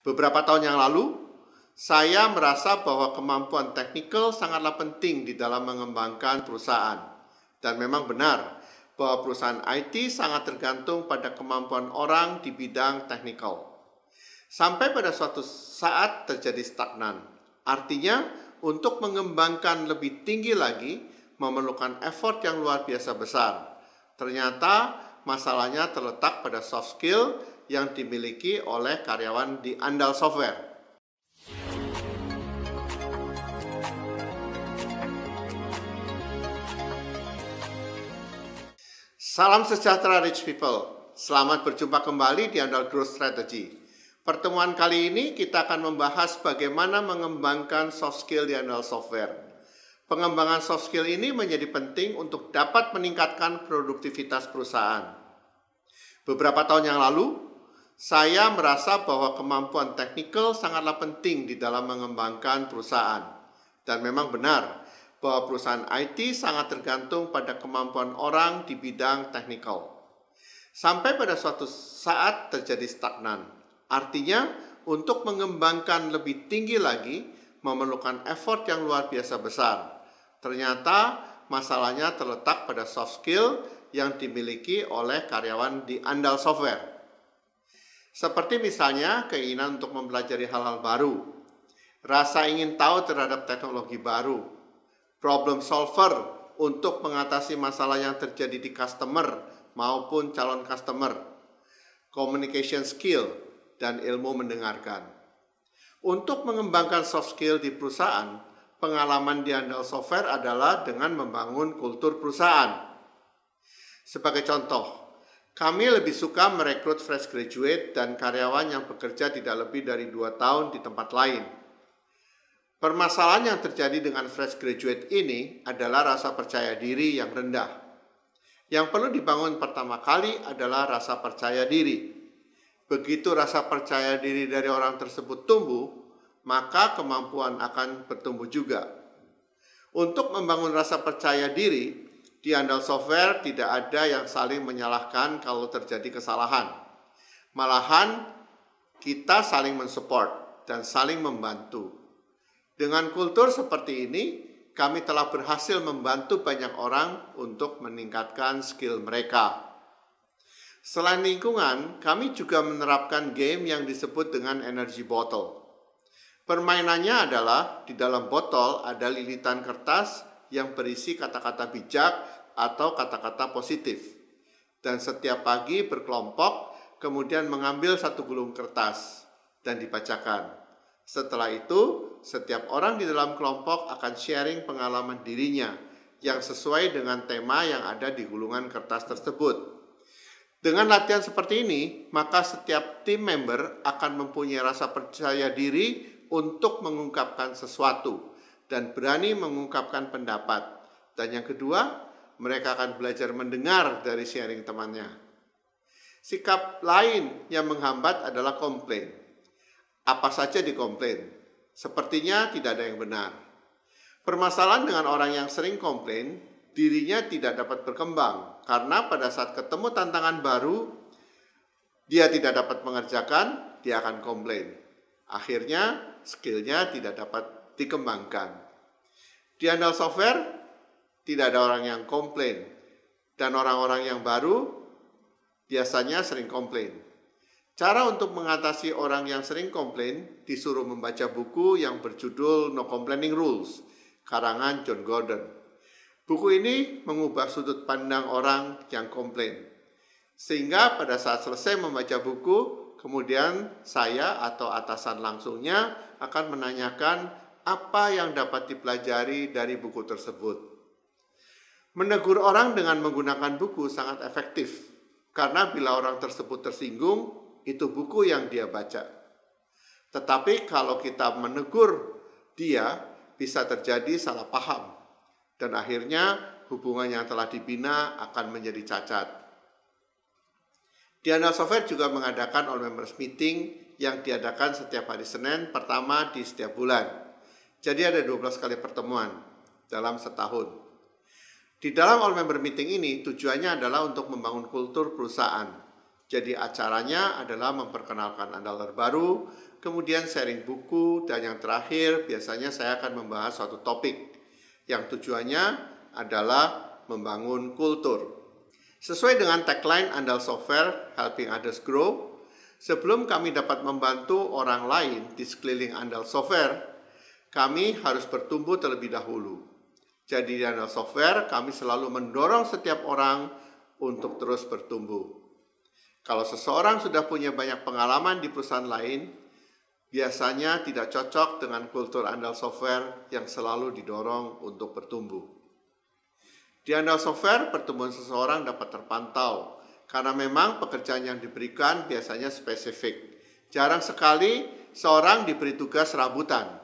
Beberapa tahun yang lalu, saya merasa bahwa kemampuan teknikal sangatlah penting di dalam mengembangkan perusahaan. Dan memang benar bahwa perusahaan IT sangat tergantung pada kemampuan orang di bidang teknikal. Sampai pada suatu saat terjadi stagnan. Artinya, untuk mengembangkan lebih tinggi lagi, memerlukan effort yang luar biasa besar. Ternyata masalahnya terletak pada soft skill yang dimiliki oleh karyawan di Andal Software. Salam sejahtera rich people. Selamat berjumpa kembali di Andal Growth Strategy. Pertemuan kali ini kita akan membahas bagaimana mengembangkan soft skill di Andal Software. Pengembangan soft skill ini menjadi penting untuk dapat meningkatkan produktivitas perusahaan. Beberapa tahun yang lalu, saya merasa bahwa kemampuan teknikal sangatlah penting di dalam mengembangkan perusahaan. Dan memang benar bahwa perusahaan IT sangat tergantung pada kemampuan orang di bidang teknikal. Sampai pada suatu saat terjadi stagnan. Artinya, untuk mengembangkan lebih tinggi lagi, memerlukan effort yang luar biasa besar. Ternyata masalahnya terletak pada soft skill yang dimiliki oleh karyawan di Andal Software. Seperti misalnya keinginan untuk mempelajari hal-hal baru, rasa ingin tahu terhadap teknologi baru, problem solver untuk mengatasi masalah yang terjadi di customer maupun calon customer, communication skill, dan ilmu mendengarkan. Untuk mengembangkan soft skill di perusahaan, pengalaman di Andal Software adalah dengan membangun kultur perusahaan. Sebagai contoh, kami lebih suka merekrut fresh graduate dan karyawan yang bekerja tidak lebih dari 2 tahun di tempat lain. Permasalahan yang terjadi dengan fresh graduate ini adalah rasa percaya diri yang rendah. Yang perlu dibangun pertama kali adalah rasa percaya diri. Begitu rasa percaya diri dari orang tersebut tumbuh, maka kemampuan akan bertumbuh juga. Untuk membangun rasa percaya diri, di Andal Software tidak ada yang saling menyalahkan kalau terjadi kesalahan. Malahan, kita saling mensupport dan saling membantu. Dengan kultur seperti ini, kami telah berhasil membantu banyak orang untuk meningkatkan skill mereka. Selain lingkungan, kami juga menerapkan game yang disebut dengan energy bottle. Permainannya adalah di dalam botol ada lilitan kertas yang berisi kata-kata bijak atau kata-kata positif. Dan setiap pagi berkelompok, kemudian mengambil satu gulung kertas dan dibacakan. Setelah itu, setiap orang di dalam kelompok akan sharing pengalaman dirinya yang sesuai dengan tema yang ada di gulungan kertas tersebut. Dengan latihan seperti ini, maka setiap tim member akan mempunyai rasa percaya diri untuk mengungkapkan sesuatu dan berani mengungkapkan pendapat. Dan yang kedua, mereka akan belajar mendengar dari sharing temannya. Sikap lain yang menghambat adalah komplain. Apa saja dikomplain, sepertinya tidak ada yang benar. Permasalahan dengan orang yang sering komplain, dirinya tidak dapat berkembang karena pada saat ketemu tantangan baru, dia tidak dapat mengerjakan, dia akan komplain. Akhirnya, skillnya tidak dapat dikembangkan. Di Andal Software, tidak ada orang yang komplain, dan orang-orang yang baru biasanya sering komplain. Cara untuk mengatasi orang yang sering komplain, disuruh membaca buku yang berjudul No Complaining Rules, karangan John Gordon. Buku ini mengubah sudut pandang orang yang komplain. Sehingga pada saat selesai membaca buku, kemudian saya atau atasan langsungnya akan menanyakan apa yang dapat dipelajari dari buku tersebut. Menegur orang dengan menggunakan buku sangat efektif, karena bila orang tersebut tersinggung, itu buku yang dia baca. Tetapi kalau kita menegur dia, bisa terjadi salah paham. Dan akhirnya hubungan yang telah dibina akan menjadi cacat. Di Andal Software juga mengadakan all members meeting yang diadakan setiap hari Senin pertama di setiap bulan. Jadi ada 12 kali pertemuan dalam setahun. Di dalam all member meeting ini tujuannya adalah untuk membangun kultur perusahaan. Jadi acaranya adalah memperkenalkan Andal terbaru, kemudian sharing buku, dan yang terakhir biasanya saya akan membahas suatu topik yang tujuannya adalah membangun kultur. Sesuai dengan tagline Andal Software, Helping Others Grow, sebelum kami dapat membantu orang lain di sekeliling Andal Software, kami harus bertumbuh terlebih dahulu. Jadi di Andal Software, kami selalu mendorong setiap orang untuk terus bertumbuh. Kalau seseorang sudah punya banyak pengalaman di perusahaan lain, biasanya tidak cocok dengan kultur Andal Software yang selalu didorong untuk bertumbuh. Di Andal Software, pertumbuhan seseorang dapat terpantau karena memang pekerjaan yang diberikan biasanya spesifik. Jarang sekali seorang diberi tugas serabutan.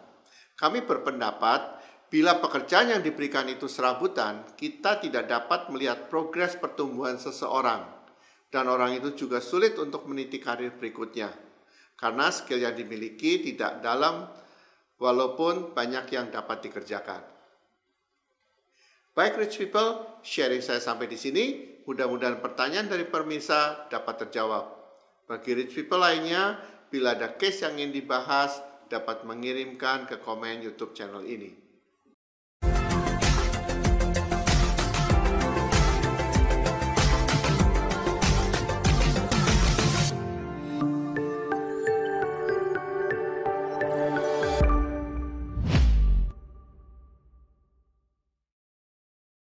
Kami berpendapat, bila pekerjaan yang diberikan itu serabutan, kita tidak dapat melihat progres pertumbuhan seseorang. Dan orang itu juga sulit untuk meniti karir berikutnya. Karena skill yang dimiliki tidak dalam, walaupun banyak yang dapat dikerjakan. Baik Rich People, sharing saya sampai di sini. Mudah-mudahan pertanyaan dari pemirsa dapat terjawab. Bagi Rich People lainnya, bila ada case yang ingin dibahas, dapat mengirimkan ke komen YouTube channel ini.